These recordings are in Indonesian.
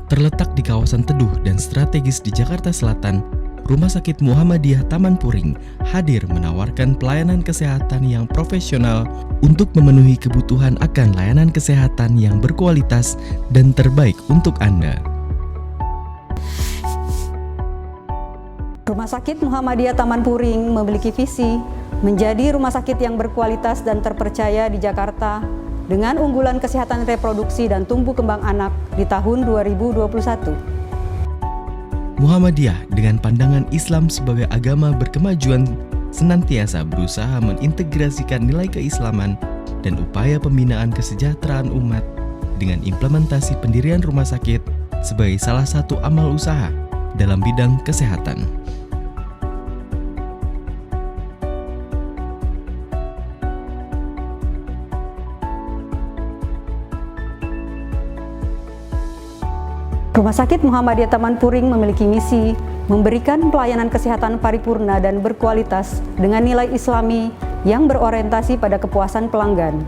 Terletak di kawasan teduh dan strategis di Jakarta Selatan, Rumah Sakit Muhammadiyah Taman Puring hadir menawarkan pelayanan kesehatan yang profesional untuk memenuhi kebutuhan akan layanan kesehatan yang berkualitas dan terbaik untuk Anda. Rumah Sakit Muhammadiyah Taman Puring memiliki visi menjadi rumah sakit yang berkualitas dan terpercaya di Jakarta dengan unggulan kesehatan reproduksi dan tumbuh kembang anak di tahun 2021. Muhammadiyah dengan pandangan Islam sebagai agama berkemajuan senantiasa berusaha mengintegrasikan nilai keislaman dan upaya pembinaan kesejahteraan umat dengan implementasi pendirian rumah sakit sebagai salah satu amal usaha dalam bidang kesehatan. Rumah Sakit Muhammadiyah Taman Puring memiliki misi memberikan pelayanan kesehatan paripurna dan berkualitas dengan nilai Islami yang berorientasi pada kepuasan pelanggan,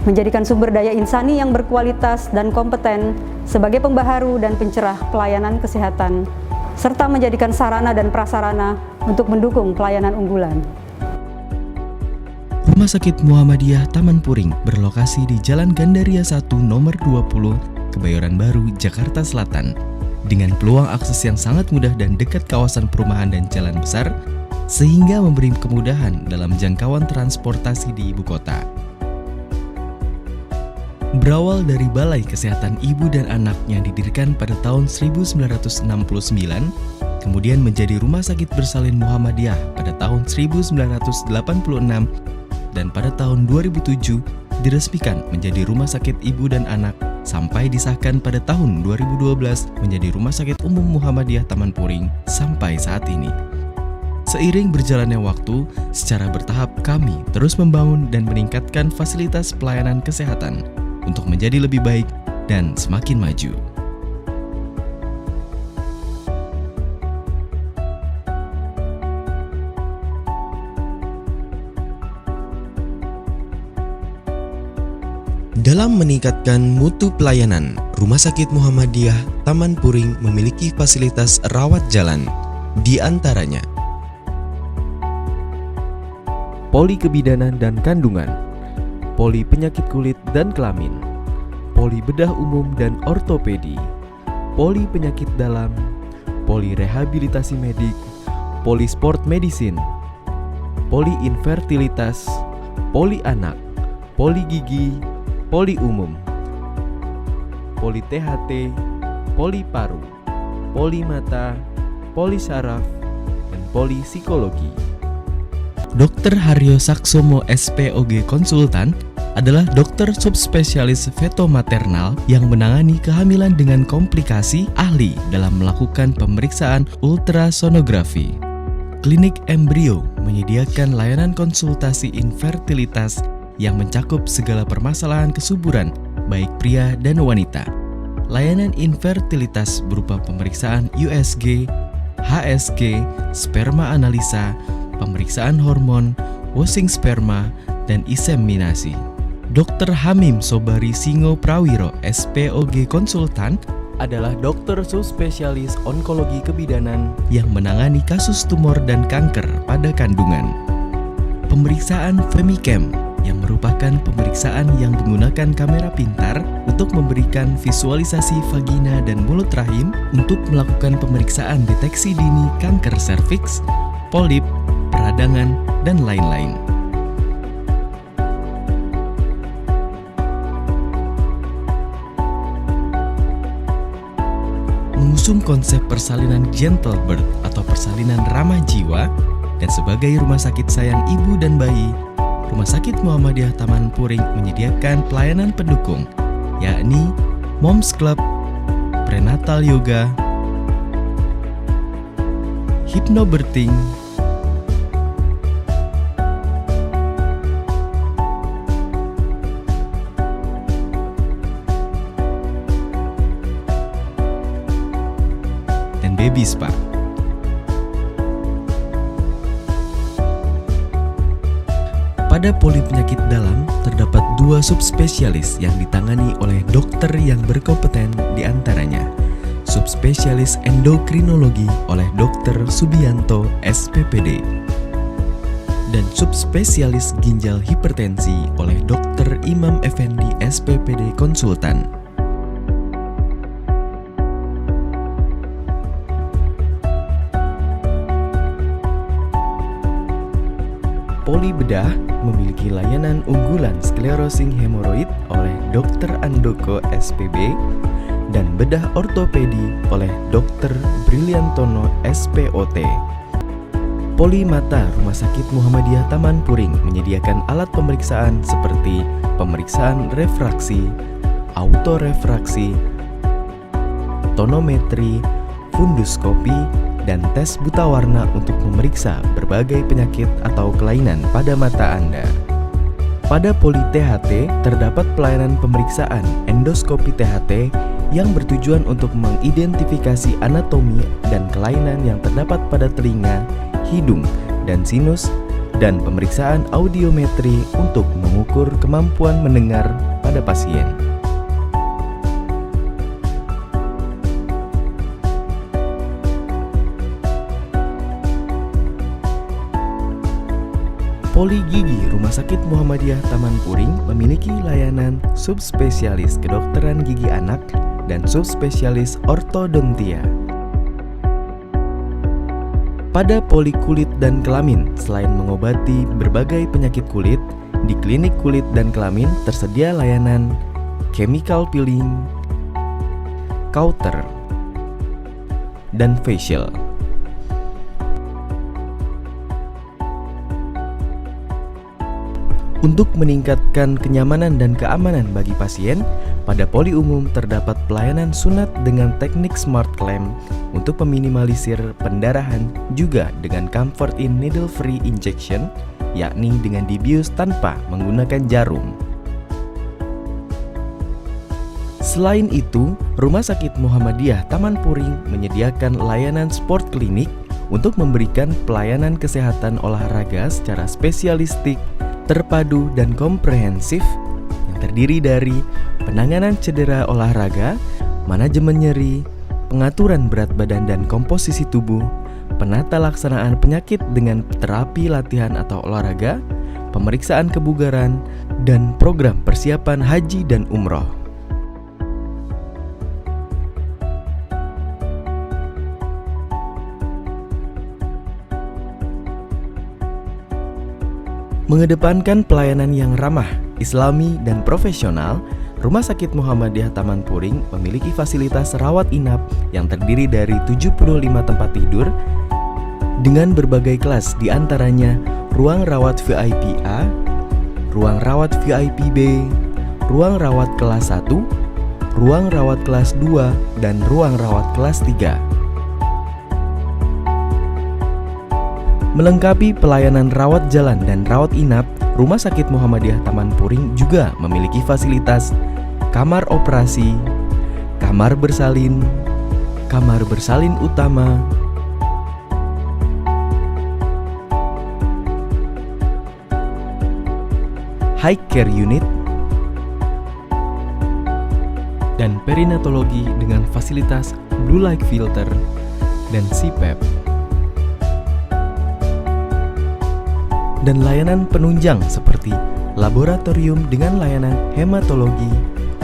menjadikan sumber daya insani yang berkualitas dan kompeten sebagai pembaharu dan pencerah pelayanan kesehatan, serta menjadikan sarana dan prasarana untuk mendukung pelayanan unggulan. Rumah Sakit Muhammadiyah Taman Puring berlokasi di Jalan Gandaria 1 nomor 20, Kebayoran Baru, Jakarta Selatan, dengan peluang akses yang sangat mudah dan dekat kawasan perumahan dan jalan besar, sehingga memberi kemudahan dalam jangkauan transportasi di ibu kota. Berawal dari Balai Kesehatan Ibu dan Anak yang didirikan pada tahun 1969, kemudian menjadi Rumah Sakit Bersalin Muhammadiyah pada tahun 1986, dan pada tahun 2007 diresmikan menjadi Rumah Sakit Ibu dan Anak sampai disahkan pada tahun 2012 menjadi Rumah Sakit Umum Muhammadiyah Taman Puring sampai saat ini. Seiring berjalannya waktu, secara bertahap kami terus membangun dan meningkatkan fasilitas pelayanan kesehatan untuk menjadi lebih baik dan semakin maju. Dalam meningkatkan mutu pelayanan, Rumah Sakit Muhammadiyah Taman Puring memiliki fasilitas rawat jalan, di antaranya poli kebidanan dan kandungan, poli penyakit kulit dan kelamin, poli bedah umum dan ortopedi, poli penyakit dalam, poli rehabilitasi medik, poli sport medicine, poli infertilitas, poli anak, poli gigi, poli umum, poli THT, poli paru, poli mata, poli saraf, dan poli psikologi. Dr. Haryo Saksomo SPOG Konsultan adalah dokter subspesialis feto maternal yang menangani kehamilan dengan komplikasi, ahli dalam melakukan pemeriksaan ultrasonografi. Klinik Embrio menyediakan layanan konsultasi infertilitas yang mencakup segala permasalahan kesuburan, baik pria dan wanita. Layanan infertilitas berupa pemeriksaan USG, HSG, sperma analisa, pemeriksaan hormon, washing sperma, dan inseminasi. Dr. Hamim Sobari Singo Prawiro, SPOG Konsultan, adalah dokter subspesialis onkologi kebidanan yang menangani kasus tumor dan kanker pada kandungan. Pemeriksaan Femicam yang merupakan pemeriksaan yang menggunakan kamera pintar untuk memberikan visualisasi vagina dan mulut rahim untuk melakukan pemeriksaan deteksi dini kanker serviks, polip, peradangan, dan lain-lain. Mengusung konsep persalinan gentle birth atau persalinan ramah jiwa, dan sebagai rumah sakit sayang ibu dan bayi, Rumah Sakit Muhammadiyah Taman Puring menyediakan pelayanan pendukung, yakni Moms Club, Prenatal Yoga, Hypnobirthing, dan Baby Spa. Pada poli penyakit dalam, terdapat 2 subspesialis yang ditangani oleh dokter yang berkompeten, di antaranya Subspesialis Endokrinologi oleh Dr. Subianto SPPD, dan Subspesialis Ginjal Hipertensi oleh Dr. Imam Effendi SPPD Konsultan. Poli Bedah memiliki layanan unggulan sklerosing hemoroid oleh Dr. Andoko SPB dan bedah ortopedi oleh Dr. Briliantono SPOT. Poli Mata Rumah Sakit Muhammadiyah Taman Puring menyediakan alat pemeriksaan seperti pemeriksaan refraksi, autorefraksi, tonometri, funduskopi, dan tes buta warna untuk memeriksa berbagai penyakit atau kelainan pada mata Anda. Pada Poli THT terdapat pelayanan pemeriksaan endoskopi THT yang bertujuan untuk mengidentifikasi anatomi dan kelainan yang terdapat pada telinga, hidung, dan sinus, dan pemeriksaan audiometri untuk mengukur kemampuan mendengar pada pasien. Poli Gigi Rumah Sakit Muhammadiyah Taman Puring memiliki layanan subspesialis kedokteran gigi anak dan subspesialis ortodontia. Pada Poli Kulit dan Kelamin, selain mengobati berbagai penyakit kulit, di klinik kulit dan kelamin tersedia layanan chemical peeling, cauter, dan facial. Untuk meningkatkan kenyamanan dan keamanan bagi pasien, pada poli umum terdapat pelayanan sunat dengan teknik smart clamp untuk meminimalisir pendarahan, juga dengan comfort in needle free injection, yakni dengan dibius tanpa menggunakan jarum. Selain itu, Rumah Sakit Muhammadiyah Taman Puring menyediakan layanan sport klinik untuk memberikan pelayanan kesehatan olahraga secara spesialistik, terpadu, dan komprehensif yang terdiri dari penanganan cedera olahraga, manajemen nyeri, pengaturan berat badan dan komposisi tubuh, penata laksanaan penyakit dengan terapi latihan atau olahraga, pemeriksaan kebugaran, dan program persiapan haji dan umroh. Mengedepankan pelayanan yang ramah, islami, dan profesional, Rumah Sakit Muhammadiyah Taman Puring memiliki fasilitas rawat inap yang terdiri dari 75 tempat tidur dengan berbagai kelas, diantaranya ruang rawat VIP A, ruang rawat VIP B, ruang rawat kelas 1, ruang rawat kelas 2, dan ruang rawat kelas 3. Melengkapi pelayanan rawat jalan dan rawat inap, Rumah Sakit Muhammadiyah Taman Puring juga memiliki fasilitas kamar operasi, kamar bersalin utama, high care unit, dan perinatologi dengan fasilitas blue light filter dan CPAP. Dan layanan penunjang seperti laboratorium dengan layanan hematologi,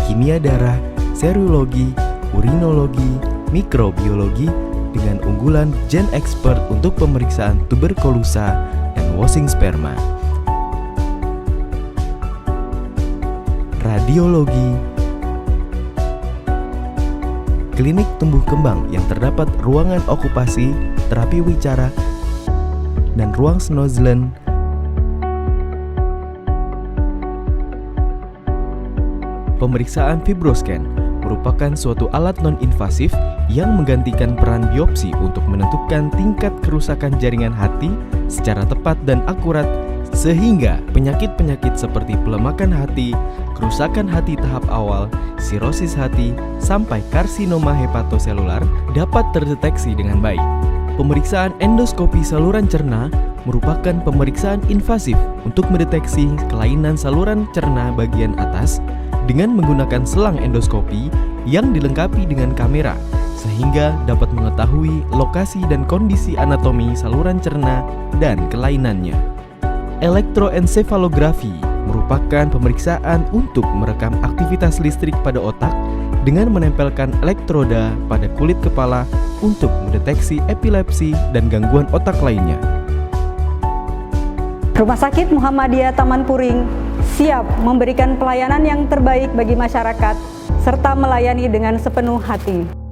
kimia darah, serologi, urinologi, mikrobiologi dengan unggulan Gen Expert untuk pemeriksaan tuberkulosa dan washing sperma, radiologi, klinik tumbuh kembang yang terdapat ruangan okupasi, terapi wicara, dan ruang snozzlen, pemeriksaan fibroscan merupakan suatu alat non-invasif yang menggantikan peran biopsi untuk menentukan tingkat kerusakan jaringan hati secara tepat dan akurat, sehingga penyakit-penyakit seperti pelemakan hati, kerusakan hati tahap awal, sirosis hati, sampai karsinoma hepatoselular dapat terdeteksi dengan baik. Pemeriksaan endoskopi saluran cerna merupakan pemeriksaan invasif untuk mendeteksi kelainan saluran cerna bagian atas dengan menggunakan selang endoskopi yang dilengkapi dengan kamera, sehingga dapat mengetahui lokasi dan kondisi anatomi saluran cerna dan kelainannya. Elektroensefalografi merupakan pemeriksaan untuk merekam aktivitas listrik pada otak dengan menempelkan elektroda pada kulit kepala untuk mendeteksi epilepsi dan gangguan otak lainnya. Rumah Sakit Muhammadiyah Taman Puring siap memberikan pelayanan yang terbaik bagi masyarakat serta melayani dengan sepenuh hati.